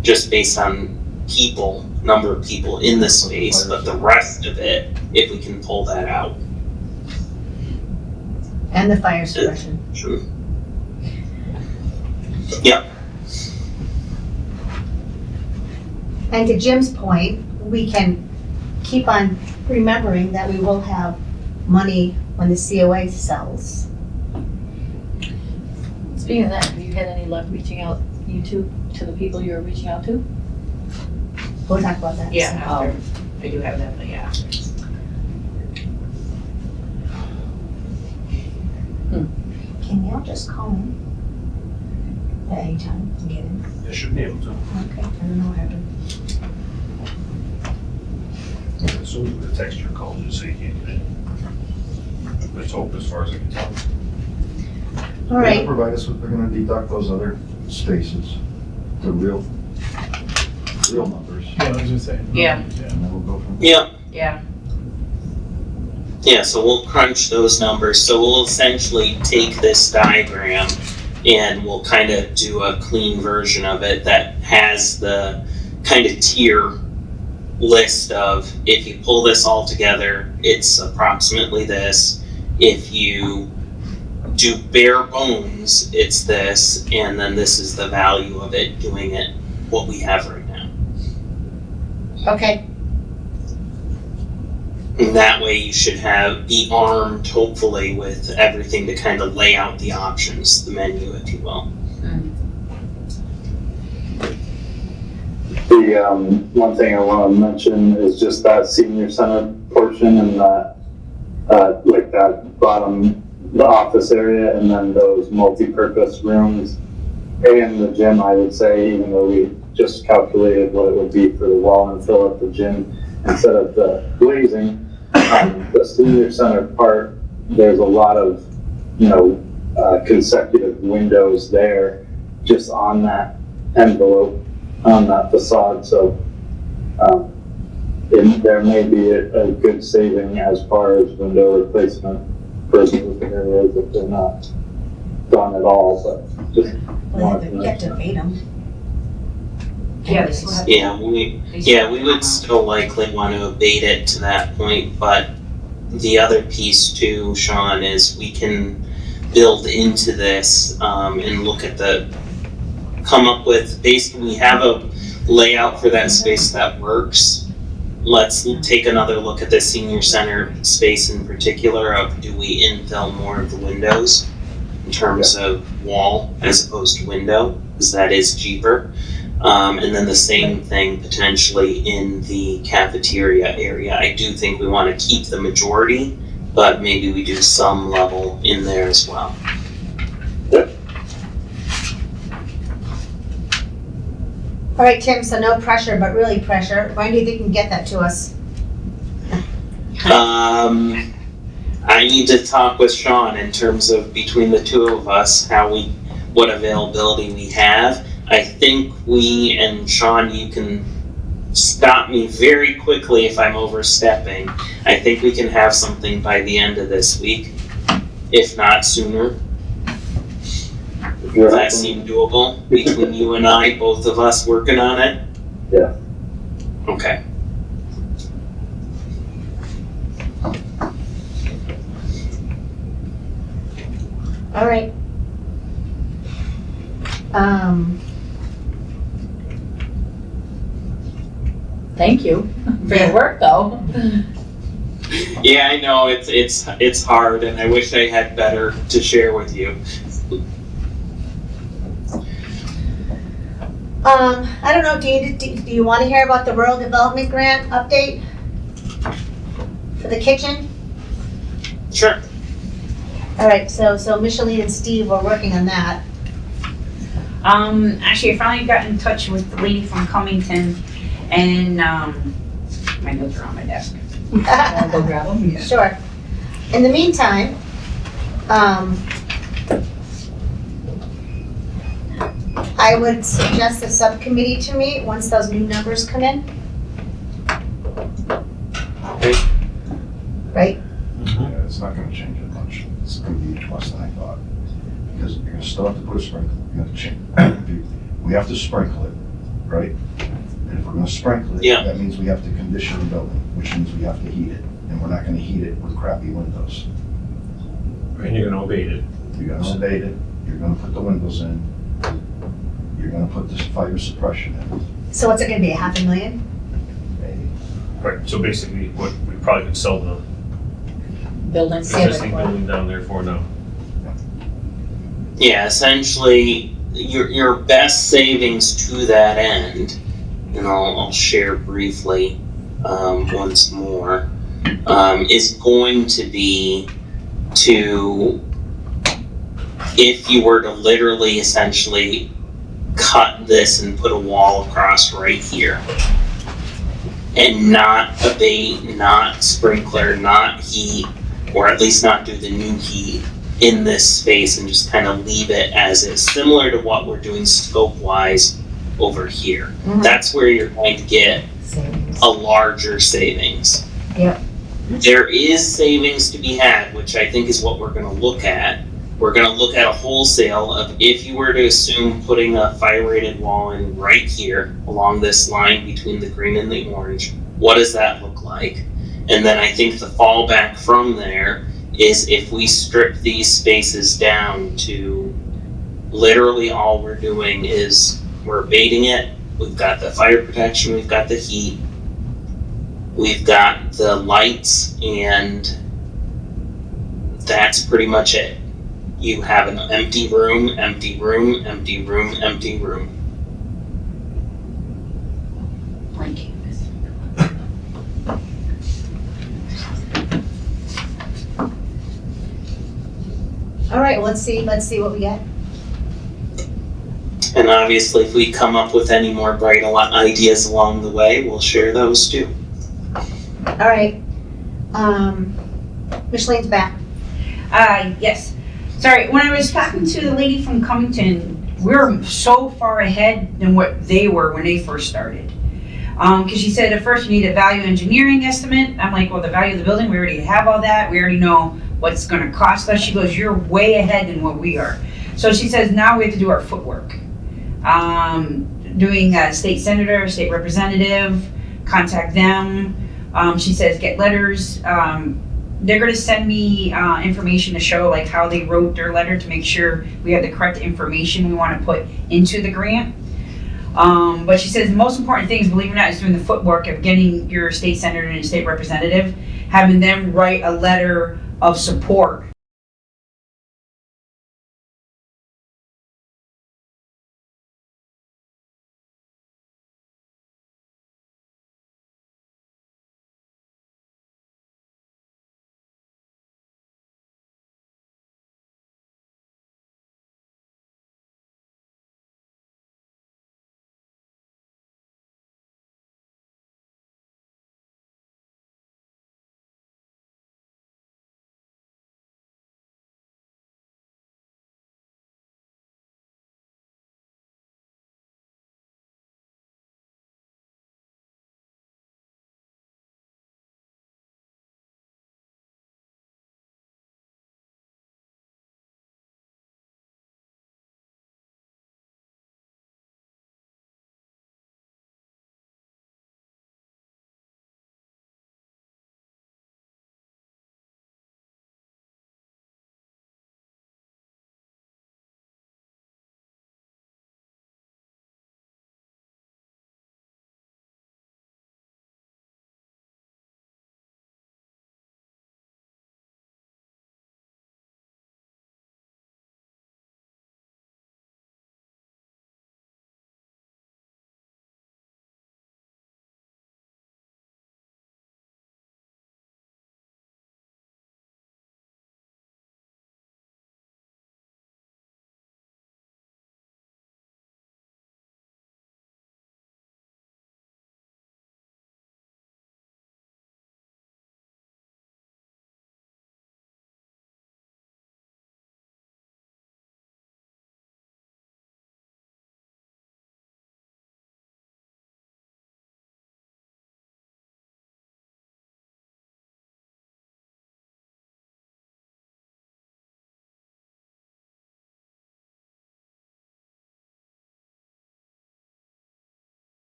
just based on people, number of people in the space, but the rest of it, if we can pull that out. And the fire suppression. Sure. Yep. And to Jim's point, we can keep on remembering that we will have money when the COA sells. Speaking of that, have you had any luck reaching out, you two, to the people you're reaching out to? We'll talk about that. Yeah, after, I do have that, but yeah. Can y'all just call in at any time and get in? I should be able to. Okay, I don't know what happened. As soon as we text your call, just say you can't get in. Let's hope, as far as I can tell. All They're right, gonna provide us with, they're gonna deduct those other spaces, the real numbers, Yeah, I was gonna say. Yeah. and then we'll go from. Yep. Yeah. Yeah, so we'll crunch those numbers. So we'll essentially take this diagram and we'll kind of do a clean version of it that has the kind of tier list of, if you pull this all together, it's approximately this. If you do bare bones, it's this, and then this is the value of it doing it, what we have right now. okay, And that way you should be armed, hopefully, with everything to kind of lay out the options, the menu, if you will. The, one thing I want to mention is just that senior center portion and that, like that bottom, the office area, and then those multi-purpose rooms and the gym, I would say, even though we just calculated what it would be for the wall and fill at the gym instead of the glazing. The senior center part, there's a lot of, consecutive windows there just on that envelope, on that facade, so there may be a good saving as far as window replacement for those areas if they're not done at all, but just wanted to you have to abate them. Yeah, this will have. Yeah, we would still likely want to abate it to that point, but the other piece too, Sean, is we can build into this, and look at come up with, basically, we have a layout for that space that works. Let's take another look at the senior center space in particular of, do we infill more of the windows in terms of wall as opposed to window, because that is cheaper. And then the same thing potentially in the cafeteria area. I do think we want to keep the majority, but maybe we do some level in there as well. All right, Tim, so no pressure, but really pressure. When do you think you can get that to us? I need to talk with Sean in terms of between the two of us, what availability we have. I think we, and Sean, you can stop me very quickly if I'm overstepping. I think we can have something by the end of this week, if not sooner. Does that seem doable between you and I, both of us working on it? Yeah. Okay. All right. Thank you for your work, though. Yeah, I know, it's hard, and I wish I had better to share with you. I don't know, do you want to hear about the rural development grant update for the kitchen? Sure. All right, so Micheline and Steve were working on that. Actually, I finally got in touch with the lady from Cummington, and, my notes are on my desk. Wanna go grab them? Yeah. Sure. In the meantime, I would suggest a subcommittee to meet once those new numbers come in. Okay. Right? Yeah, it's not gonna change it much. It's gonna be much less than I thought. Because you're gonna still have to put a sprinkler, you have to change. We have to sprinkle it, right? And if we're gonna sprinkle it, Yeah. that means we have to condition the building, which means we have to heat it. And we're not gonna heat it with crappy windows. And you're gonna abate it. You're gonna abate it, you're gonna put the windows in, you're gonna put this fire suppression in, So what's it gonna be, $500,000? maybe. Right, so basically what we probably could sell the Building. existing building down there for now. Yeah, essentially, your best savings to that end, and I'll share briefly once more, is going to be if you were to literally essentially cut this and put a wall across right here, and not abate, not sprinkler, not heat, or at least not do the new heat in this space and just kind of leave it as is, similar to what we're doing scope-wise over here. Mhm. That's where you're going to get Savings. a larger savings. Yep. There is savings to be had, which I think is what we're gonna look at. We're gonna look at a wholesale of if you were to assume putting a fire-rated wall in right here along this line between the green and the orange, what does that look like? And then I think the fallback from there is if we strip these spaces down to literally all we're doing is we're abating it, we've got the fire protection, we've got the heat, we've got the lights, and that's pretty much it. You have an empty room, empty room, empty room, empty room. Blank canvas. All right, let's see what we get. And obviously, if we come up with any more bright ideas along the way, we'll share those too. All right. Micheline's back. Yes. Sorry, when I was talking to the lady from Cummington, we're so far ahead than what they were when they first started. Because she said at first you need a value engineering estimate. I'm like, well, the value of the building, we already have all that. We already know what's gonna cost us. She goes, you're way ahead than what we are. So she says, now we have to do our footwork. Doing a state senator, state representative, contact them. She says, get letters. They're gonna send me information to show like how they wrote their letter to make sure we have the correct information we wanna put into the grant. But she says the most important thing is, believe it or not, is doing the footwork of getting your state senator and state representative, having them write a letter of support